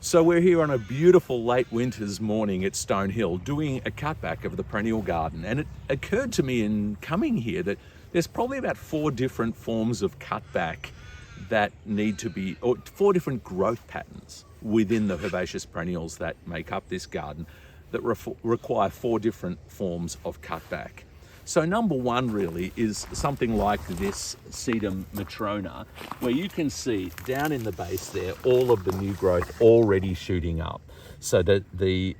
So we're here on a beautiful late winter's morning at Stonehill doing a cutback of the perennial garden, and it occurred to me in coming here that there's probably about 4 different forms of cutback that need to be, or 4 different growth patterns within the herbaceous perennials that make up this garden that require 4 different forms of cutback. So number 1 really is something like this sedum matrona, where you can see down in the base there all of the new growth already shooting up. So that the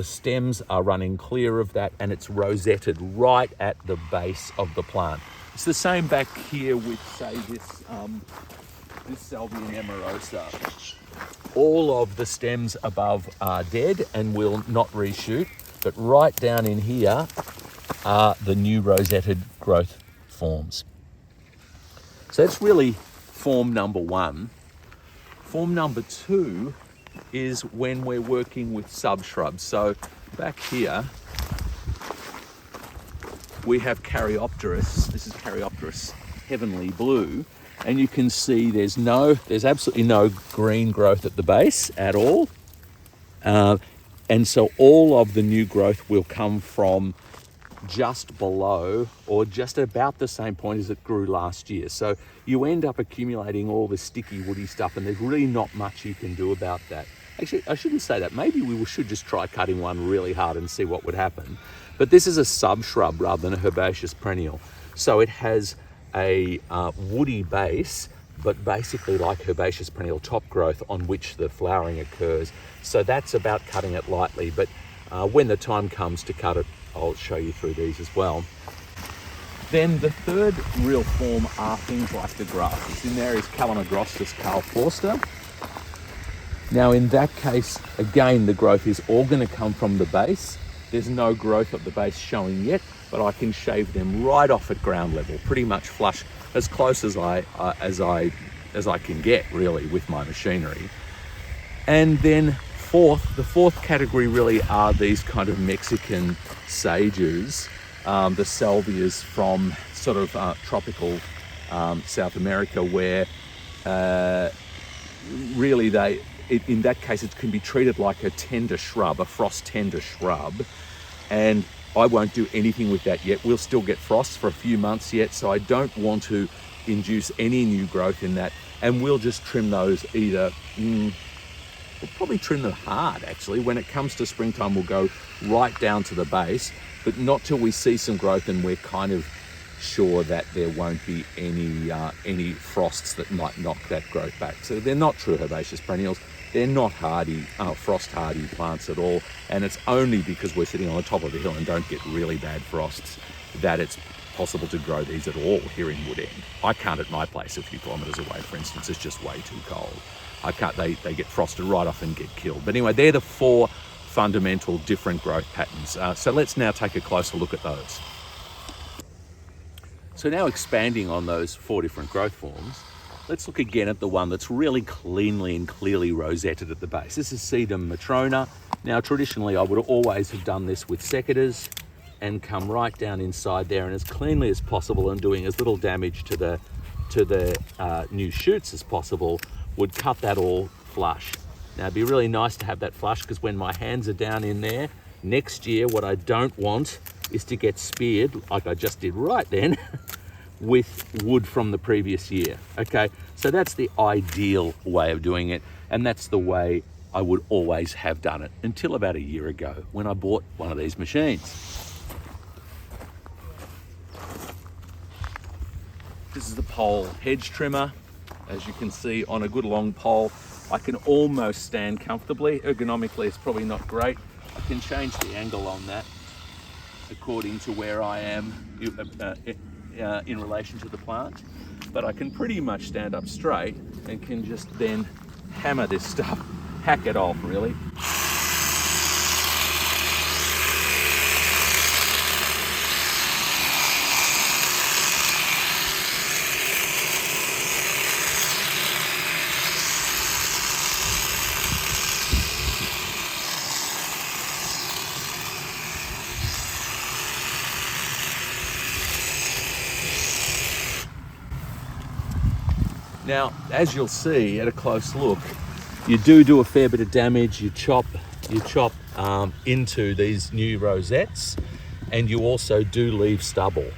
stems are running clear of that, and it's rosetted right at the base of the plant. It's the same back here with, say, this Salvia nemorosa. All of the stems above are dead and will not reshoot, but right down in here are the new rosetted growth forms. So that's really form number 1. Form number 2 is when we're working with subshrubs. So back here we have Caryopteris. This is Caryopteris heavenly blue, and you can see there's absolutely no green growth at the base at all, and so all of the new growth will come from just below or just about the same point as it grew last year. So you end up accumulating all this sticky woody stuff, and there's really not much you can do about that. Actually, I shouldn't say that. Maybe we should just try cutting one really hard and see what would happen. But this is a subshrub rather than a herbaceous perennial. So it has a woody base, but basically like herbaceous perennial top growth on which the flowering occurs. So that's about cutting it lightly, but when the time comes to cut it, I'll show you through these as well. Then the third real form are things like the grasses. In there is Calamagrostis Forster. Now in that case, again, the growth is all going to come from the base. There's no growth at the base showing yet, but I can shave them right off at ground level, pretty much flush, as close as I can get really with my machinery. And then the fourth category really are these kind of Mexican sages, the salvias from sort of tropical South America, where really in that case it can be treated like a tender shrub, a frost tender shrub, and I won't do anything with that yet. We'll still get frosts for a few months yet, so I don't want to induce any new growth in that, and we'll just trim those either. We'll probably trim them hard, actually. When it comes to springtime, we'll go right down to the base, but not till we see some growth and we're kind of sure that there won't be any frosts that might knock that growth back. So they're not true herbaceous perennials. They're not hardy, frost-hardy plants at all, and it's only because we're sitting on the top of the hill and don't get really bad frosts that it's possible to grow these at all here in Wood End. I can't at my place a few kilometres away, for instance. It's just way too cold. I can't. They get frosted right off and get killed. But anyway, they're the 4 fundamental different growth patterns. So let's now take a closer look at those. So now expanding on those 4 different growth forms, let's look again at the one that's really cleanly and clearly rosetted at the base. This is sedum matrona. Now traditionally I would always have done this with secateurs and come right down inside there and as cleanly as possible, and doing as little damage to the new shoots as possible, would cut that all flush. Now it'd be really nice to have that flush, because when my hands are down in there next year, what I don't want is to get speared like I just did right then with wood from the previous year. Okay, so that's the ideal way of doing it, and that's the way I would always have done it until about a year ago when I bought one of these machines. This is the pole hedge trimmer. As you can see, on a good long pole, I can almost stand comfortably. Ergonomically, it's probably not great. I can change the angle on that according to where I am in relation to the plant. But I can pretty much stand up straight and can just then hammer this stuff, hack it off really. Now, as you'll see at a close look, You do a fair bit of damage. You chop into these new rosettes, and you also do leave stubble.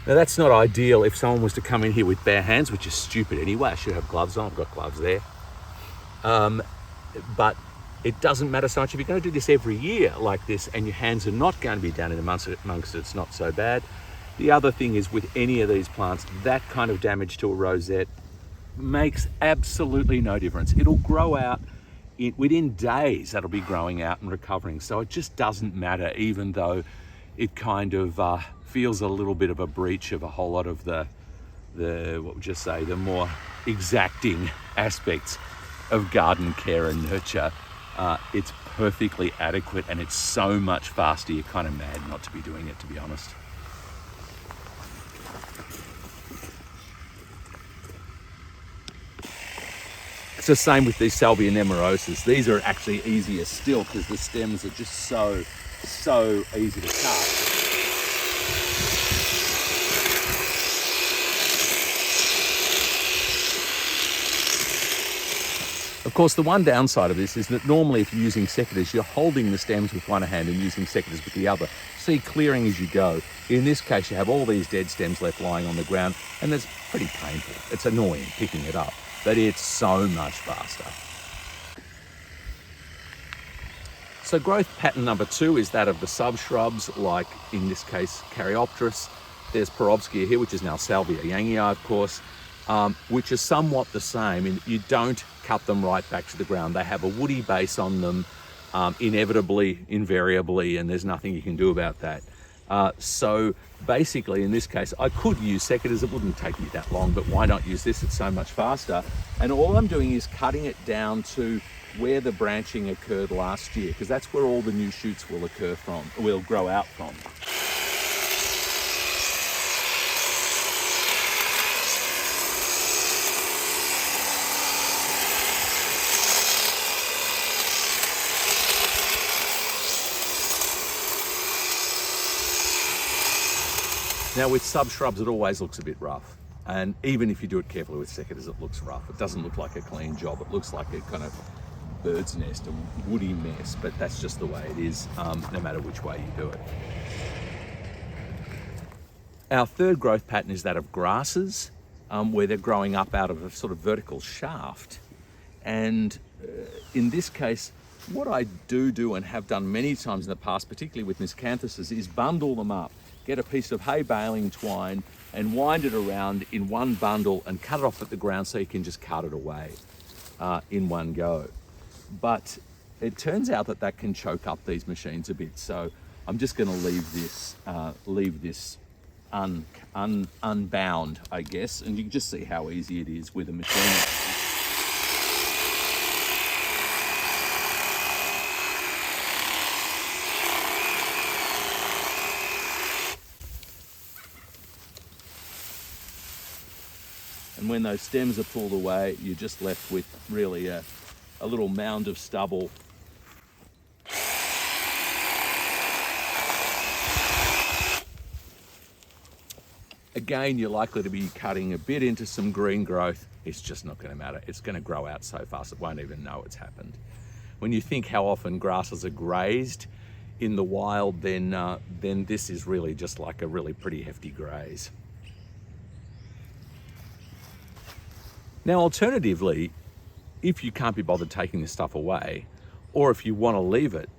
Now that's not ideal if someone was to come in here with bare hands, which is stupid anyway. I should have gloves on. I've got gloves there. But it doesn't matter so much if you're going to do this every year like this, and your hands are not going to be down in amongst it. It's not so bad. The other thing is, with any of these plants, that kind of damage to a rosette makes absolutely no difference. It'll grow out within days. That'll be growing out and recovering. So it just doesn't matter, even though it kind of feels a little bit of a breach of a whole lot of the what would you say, the more exacting aspects of garden care and nurture. It's perfectly adequate, and it's so much faster. You're kind of mad not to be doing it, to be honest. It's the same with these Salvia nemorosus. These are actually easier still because the stems are just so easy to cut. Of course, the one downside of this is that normally if you're using secateurs, you're holding the stems with one hand and using secateurs with the other. See, clearing as you go. In this case, you have all these dead stems left lying on the ground, and that's pretty painful. It's annoying picking it up, but it's so much faster. So growth pattern number 2 is that of the subshrubs, like in this case, Caryopteris. There's Perovskia here, which is now Salvia yangii, of course, which is somewhat the same. And you don't cut them right back to the ground. They have a woody base on them, inevitably, invariably, and there's nothing you can do about that. So basically, in this case, I could use secateurs. It wouldn't take me that long, but why not use this? It's so much faster. And all I'm doing is cutting it down to where the branching occurred last year, because that's where all the new shoots will grow out from. Now with subshrubs, it always looks a bit rough. And even if you do it carefully with secateurs, it looks rough. It doesn't look like a clean job. It looks like a kind of bird's nest, a woody mess, but that's just the way it is, no matter which way you do it. Our third growth pattern is that of grasses, where they're growing up out of a sort of vertical shaft. And in this case, what I do and have done many times in the past, particularly with miscanthuses, is bundle them up. Get a piece of hay baling twine and wind it around in one bundle and cut it off at the ground so you can just cut it away in one go. But it turns out that can choke up these machines a bit. So I'm just going to leave this unbound, I guess, and you can just see how easy it is with a machine. And when those stems are pulled away, you're just left with really a little mound of stubble. Again, you're likely to be cutting a bit into some green growth. It's just not going to matter. It's going to grow out so fast it won't even know it's happened. When you think how often grasses are grazed in the wild, then this is really just like a really pretty hefty graze. Now, alternatively, if you can't be bothered taking this stuff away, or if you want to leave it,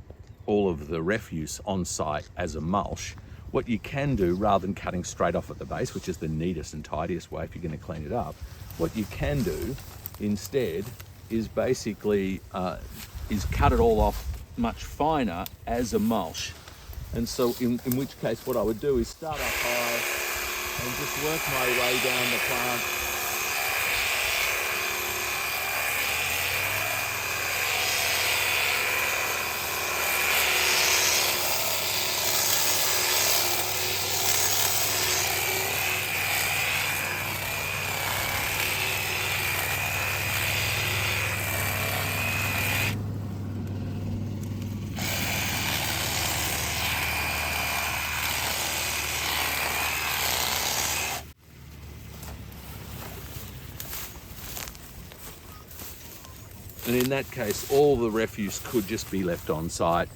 all of the refuse on site as a mulch, what you can do, rather than cutting straight off at the base, which is the neatest and tidiest way if you're going to clean it up, what you can do instead is basically is cut it all off much finer as a mulch. And so in which case what I would do is start up high and just work my way down the plant. And in that case, all the refuse could just be left on site.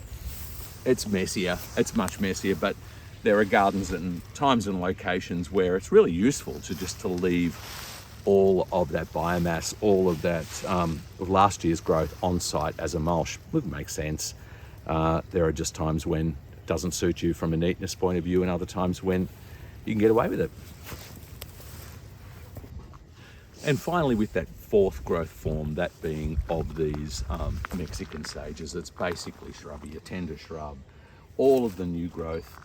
It's messier, it's much messier, but there are gardens and times and locations where it's really useful to leave all of that biomass, all of that of last year's growth on site as a mulch. It makes sense. There are just times when it doesn't suit you from a neatness point of view, and other times when you can get away with it. And finally, with that fourth growth form, that being of these Mexican sages, it's basically shrubby, a tender shrub. All of the new growth,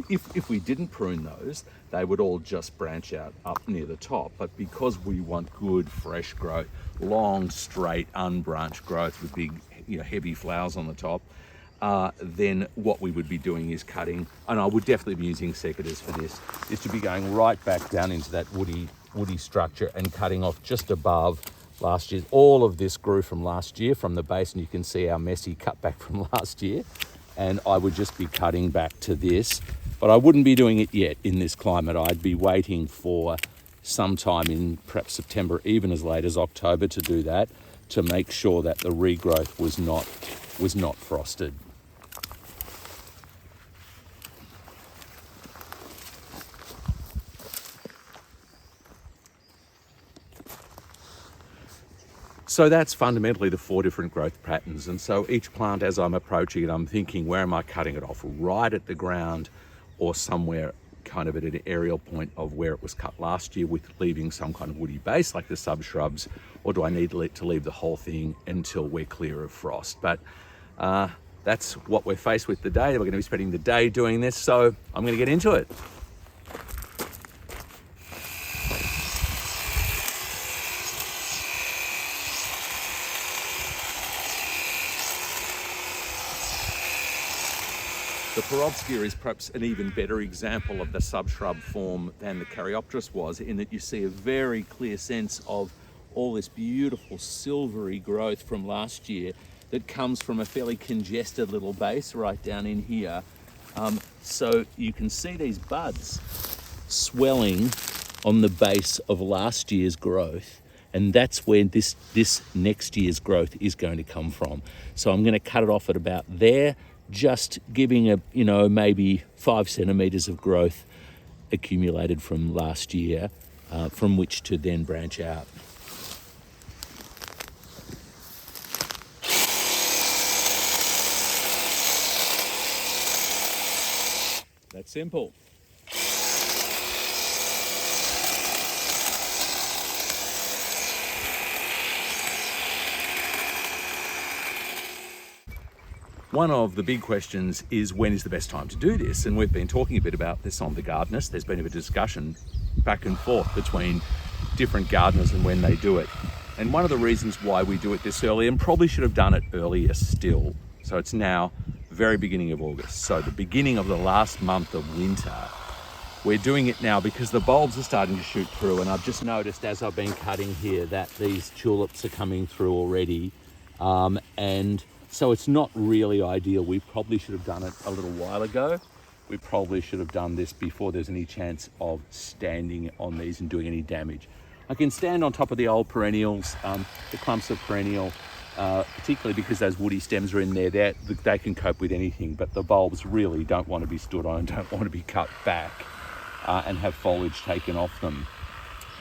if we didn't prune those, they would all just branch out up near the top. But because we want good, fresh growth, long, straight, unbranched growth with big, heavy flowers on the top, then what we would be doing is cutting, and I would definitely be using secateurs for this, is to be going right back down into that woody structure and cutting off just above last year's. All of this grew from last year, from the base, and you can see our messy cutback from last year. And I would just be cutting back to this, but I wouldn't be doing it yet in this climate. I'd be waiting for sometime in perhaps September, even as late as October, to do that, to make sure that the regrowth was not frosted. So that's fundamentally the 4 different growth patterns. And so each plant, as I'm approaching it, I'm thinking, where am I cutting it off? Right at the ground, or somewhere kind of at an aerial point of where it was cut last year, with leaving some kind of woody base like the subshrubs, or do I need to leave the whole thing until we're clear of frost? But that's what we're faced with today. We're going to be spending the day doing this, so I'm going to get into it. The Perovskea is perhaps an even better example of the subshrub form than the Caryopteris was, in that you see a very clear sense of all this beautiful silvery growth from last year that comes from a fairly congested little base right down in here. So you can see these buds swelling on the base of last year's growth, and that's where this next year's growth is going to come from. So I'm going to cut it off at about there, just giving maybe 5 centimeters of growth accumulated from last year, from which to then branch out. That's simple. One of the big questions is, when is the best time to do this? And we've been talking a bit about this on The Gardenist. There's been a bit of discussion back and forth between different gardeners and when they do it. And one of the reasons why we do it this early, and probably should have done it earlier still, so it's now very beginning of August, so the beginning of the last month of winter, we're doing it now because the bulbs are starting to shoot through, and I've just noticed as I've been cutting here that these tulips are coming through already, and so it's not really ideal. We probably should have done it a little while ago. We probably should have done this before there's any chance of standing on these and doing any damage. I can stand on top of the old perennials, the clumps of perennial, particularly because those woody stems are in there. They can cope with anything, but the bulbs really don't want to be stood on, don't want to be cut back and have foliage taken off them.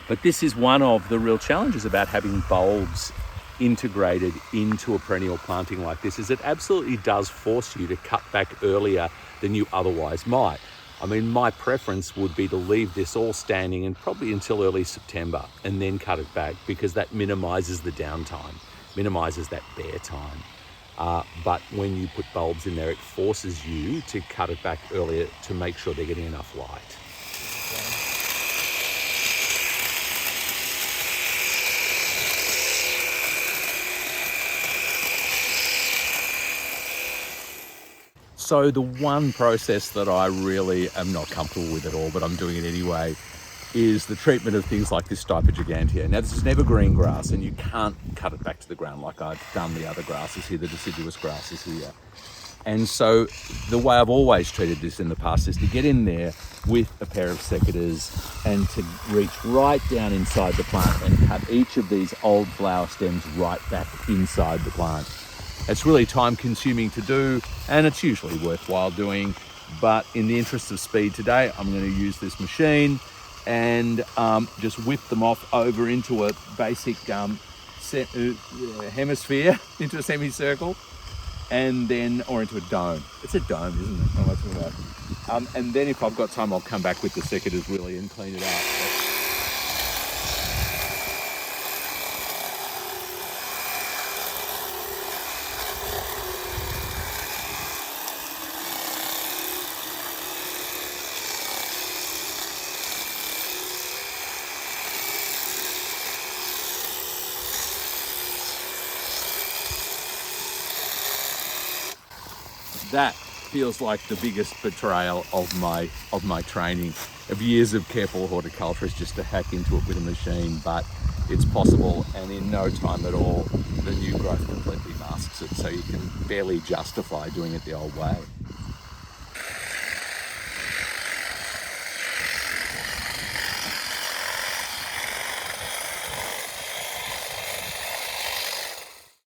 But this is one of the real challenges about having bulbs integrated into a perennial planting like this, is it absolutely does force you to cut back earlier than you otherwise might. I mean, my preference would be to leave this all standing and probably until early September and then cut it back, because that minimises the downtime, minimises that bare time. But when you put bulbs in there, it forces you to cut it back earlier to make sure they're getting enough light. So the one process that I really am not comfortable with at all, but I'm doing it anyway, is the treatment of things like this Stipa gigantea. Now, this is never green grass, and you can't cut it back to the ground like I've done the other grasses here, the deciduous grasses here. And so the way I've always treated this in the past is to get in there with a pair of secateurs and to reach right down inside the plant and cut each of these old flower stems right back inside the plant. It's really time consuming to do, and it's usually worthwhile doing, but in the interest of speed today, I'm going to use this machine and just whip them off over into a basic hemisphere, into a semicircle, and then, or into a dome. It's a dome, isn't it? What am I talking about? And then if I've got time, I'll come back with the secateurs really and clean it out. That feels like the biggest betrayal of my training of years of careful horticulturist, just to hack into it with a machine. But it's possible, and in no time at all the new growth completely masks it, so you can barely justify doing it the old way.